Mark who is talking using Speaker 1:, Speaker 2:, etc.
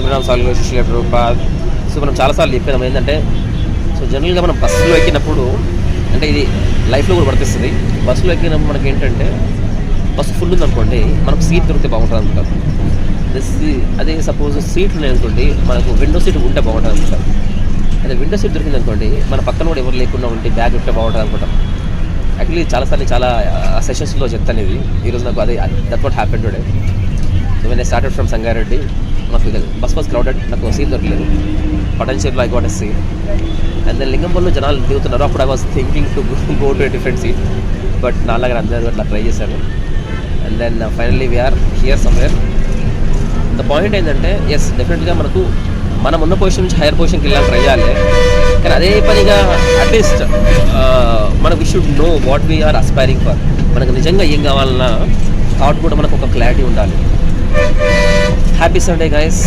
Speaker 1: గుణగ్రామ్ solve Prabhupad. So మనం చాలాసార్లు చెప్పినాం ఏంటంటే, సో జనరల్గా మనం బస్సులో ఎక్కినప్పుడు, అంటే ఇది లైఫ్లో కూడా వర్తిస్తుంది. బస్సులో ఎక్కినప్పుడు మనకి ఏంటంటే, బస్సు ఫుల్ ఉందనుకోండి, మనకు సీట్ దొరికితే బాగుంటుంది అనుకుంటారు. అదే సపోజ్ సీట్లు ఉన్నాయనుకోండి, మనకు విండో సీట్ ఉంటే బాగుంటుంది అనుకుంటారు. అదే విండో సీట్ దొరికింది అనుకోండి, మన పక్కన కూడా ఎవరు లేకుండా ఉంటే బ్యాగ్ ఉంటే బాగుంటుంది అనుకుంటాం. యాక్చువల్లీ చాలాసార్లు చాలా సెషన్స్లో చెప్తాను ఇది. ఈరోజు నాకు అదే that what happen today. So when I started from Sangareddy, నాకు బస్ వాజ్ క్రౌడెడ్, నాకు సీట్ దొరకలేదు. పొటెన్షియల్లో I got a seat. And then లింగంపల్లిలో జనాలు దిగుతున్నారు. అప్పుడు I was thinking to go to a different seat, but నాలాగా అందరూ అట్లా ట్రై చేశాను. And then finally we are here somewhere. The point ఏంటంటే, ఎస్ డెఫినెట్గా మనం ఉన్న పొజిషన్ నుంచి హైయర్ పొజిషన్కి వెళ్ళాలని ట్రై చేయాలి. కానీ అదే పనిగా అట్లీస్ట్ మనకు we should know what we are aspiring for. మనకు నిజంగా ఏం కావాలన్నా థాట్ కూడా మనకు ఒక క్లారిటీ ఉండాలి. Happy Sunday guys.